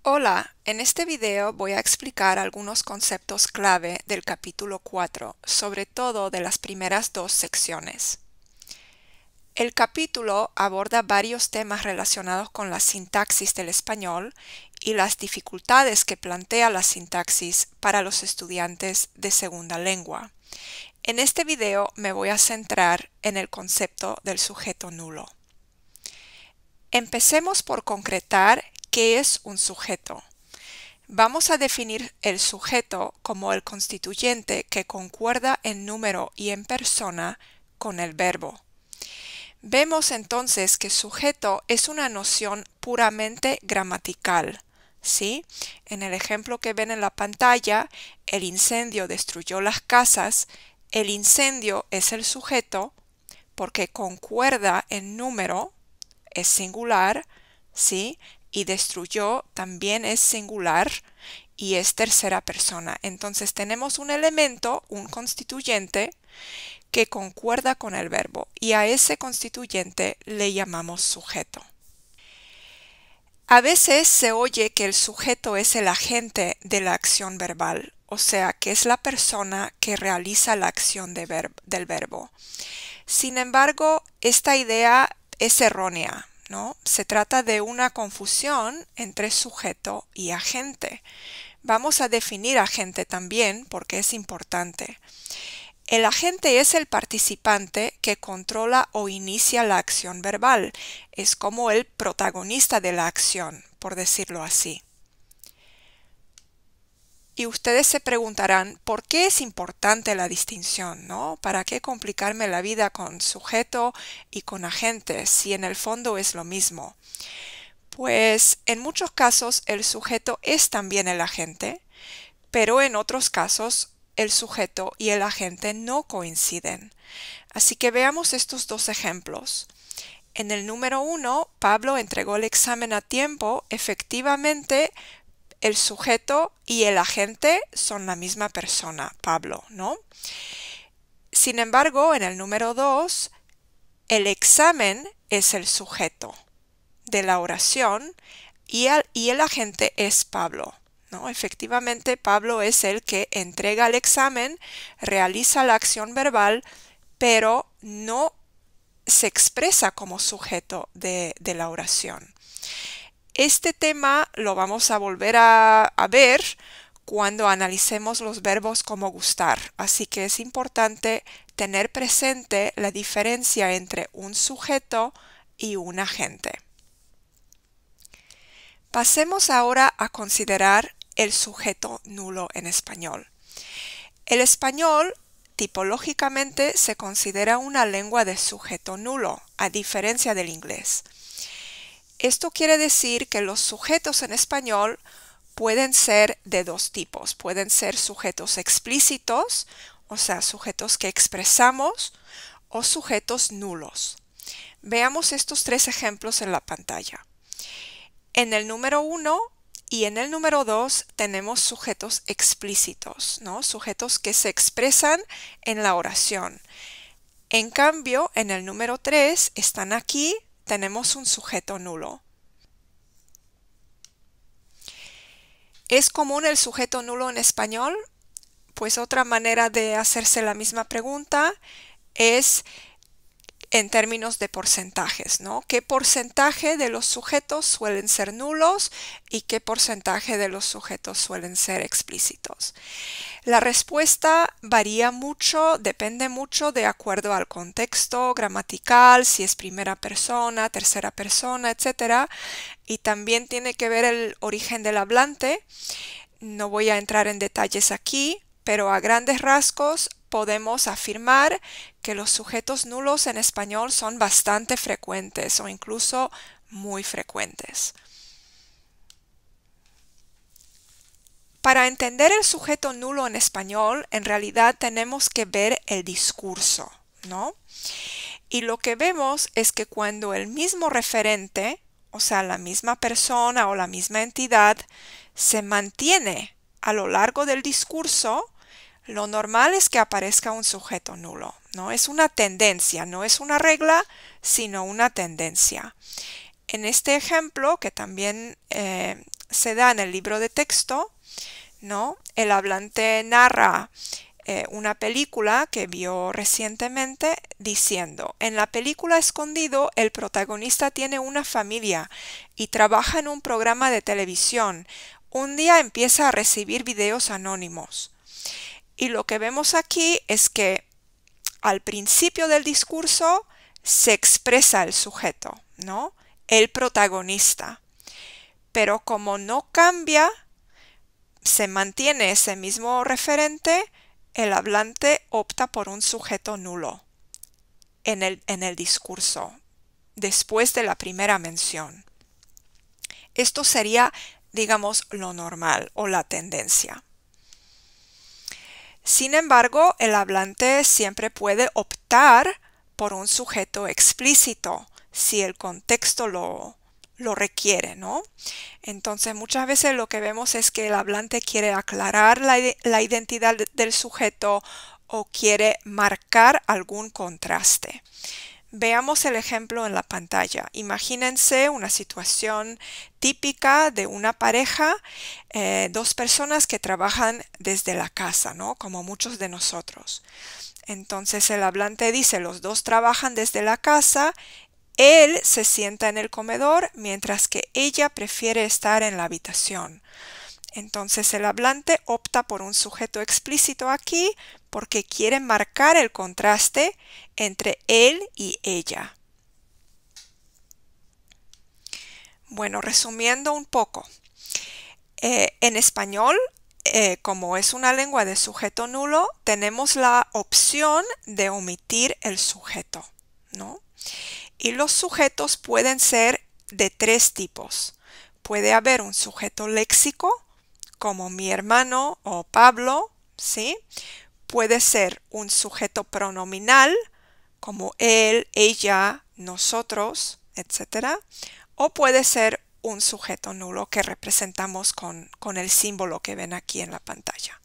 Hola, en este video voy a explicar algunos conceptos clave del capítulo 4, sobre todo de las primeras dos secciones. El capítulo aborda varios temas relacionados con la sintaxis del español y las dificultades que plantea la sintaxis para los estudiantes de segunda lengua. En este video me voy a centrar en el concepto del sujeto nulo. Empecemos por concretar qué es un sujeto. Vamos a definir el sujeto como el constituyente que concuerda en número y en persona con el verbo. Vemos entonces que sujeto es una noción puramente gramatical. ¿Sí? En el ejemplo que ven en la pantalla, el incendio destruyó las casas. El incendio es el sujeto porque concuerda en número, es singular, ¿sí? Y destruyó también es singular y es tercera persona. Entonces tenemos un elemento, un constituyente, que concuerda con el verbo y a ese constituyente le llamamos sujeto. A veces se oye que el sujeto es el agente de la acción verbal, o sea, que es la persona que realiza la acción del verbo. Sin embargo, esta idea es errónea, ¿no? Se trata de una confusión entre sujeto y agente. Vamos a definir agente también porque es importante. El agente es el participante que controla o inicia la acción verbal. Es como el protagonista de la acción, por decirlo así. Y ustedes se preguntarán, ¿por qué es importante la distinción, ¿no? ¿Para qué complicarme la vida con sujeto y con agente si en el fondo es lo mismo? Pues en muchos casos el sujeto es también el agente, pero en otros casos el sujeto y el agente no coinciden. Así que veamos estos dos ejemplos. En el número 1, Pablo entregó el examen a tiempo. Efectivamente, el sujeto y el agente son la misma persona, Pablo, ¿no? Sin embargo, en el número 2, el examen es el sujeto de la oración y el agente es Pablo, ¿no? Efectivamente, Pablo es el que entrega el examen, realiza la acción verbal, pero no se expresa como sujeto de la oración. Este tema lo vamos a volver a ver cuando analicemos los verbos como gustar, así que es importante tener presente la diferencia entre un sujeto y un agente. Pasemos ahora a considerar el sujeto nulo en español. El español tipológicamente se considera una lengua de sujeto nulo, a diferencia del inglés. Esto quiere decir que los sujetos en español pueden ser de dos tipos. Pueden ser sujetos explícitos, o sea, sujetos que expresamos, o sujetos nulos. Veamos estos tres ejemplos en la pantalla. En el número 1 y en el número 2 tenemos sujetos explícitos, ¿no? Sujetos que se expresan en la oración. En cambio, en el número 3 están aquí, tenemos un sujeto nulo. ¿Es común el sujeto nulo en español? Pues otra manera de hacerse la misma pregunta es en términos de porcentajes, ¿no? ¿Qué porcentaje de los sujetos suelen ser nulos y qué porcentaje de los sujetos suelen ser explícitos? La respuesta varía mucho, depende mucho de acuerdo al contexto gramatical, si es primera persona, tercera persona, etc. Y también tiene que ver el origen del hablante. No voy a entrar en detalles aquí, pero a grandes rasgos podemos afirmar que los sujetos nulos en español son bastante frecuentes o incluso muy frecuentes. Para entender el sujeto nulo en español, en realidad tenemos que ver el discurso, ¿no? Y lo que vemos es que cuando el mismo referente, o sea, la misma persona o la misma entidad, se mantiene a lo largo del discurso, lo normal es que aparezca un sujeto nulo, ¿no? Es una tendencia, no es una regla, sino una tendencia. En este ejemplo, que también se da en el libro de texto, ¿no? El hablante narra una película que vio recientemente diciendo: en la película Escondido, el protagonista tiene una familia y trabaja en un programa de televisión. Un día empieza a recibir videos anónimos. Y lo que vemos aquí es que al principio del discurso se expresa el sujeto, ¿no? El protagonista. Pero como no cambia, se mantiene ese mismo referente, el hablante opta por un sujeto nulo en el discurso, después de la primera mención. Esto sería, digamos, lo normal o la tendencia. Sin embargo, el hablante siempre puede optar por un sujeto explícito si el contexto lo requiere, ¿no? Entonces, muchas veces lo que vemos es que el hablante quiere aclarar la identidad del sujeto o quiere marcar algún contraste. Veamos el ejemplo en la pantalla. Imagínense una situación típica de una pareja, dos personas que trabajan desde la casa, ¿no? Como muchos de nosotros. Entonces el hablante dice: los dos trabajan desde la casa. Él se sienta en el comedor mientras que ella prefiere estar en la habitación. Entonces el hablante opta por un sujeto explícito aquí porque quiere marcar el contraste entre él y ella. Bueno, resumiendo un poco, en español, como es una lengua de sujeto nulo, tenemos la opción de omitir el sujeto, ¿no? Y los sujetos pueden ser de tres tipos. Puede haber un sujeto léxico, como mi hermano o Pablo, ¿sí? Puede ser un sujeto pronominal, como él, ella, nosotros, etc. O puede ser un sujeto nulo que representamos con el símbolo que ven aquí en la pantalla.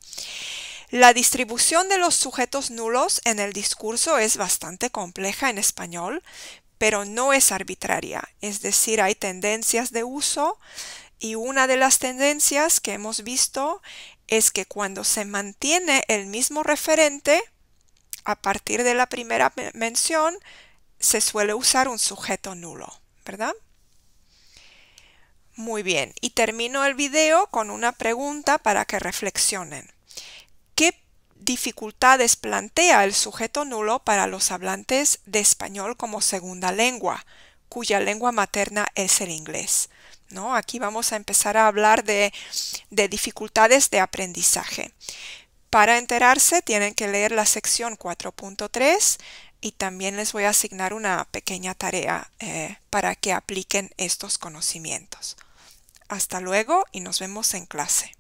La distribución de los sujetos nulos en el discurso es bastante compleja en español, pero no es arbitraria, es decir, hay tendencias de uso y una de las tendencias que hemos visto es que cuando se mantiene el mismo referente, a partir de la primera mención, se suele usar un sujeto nulo, ¿verdad? Muy bien, y termino el video con una pregunta para que reflexionen. ¿Qué dificultades plantea el sujeto nulo para los hablantes de español como segunda lengua, cuya lengua materna es el inglés? ¿No? Aquí vamos a empezar a hablar de dificultades de aprendizaje. Para enterarse tienen que leer la sección 4.3 y también les voy a asignar una pequeña tarea para que apliquen estos conocimientos. Hasta luego y nos vemos en clase.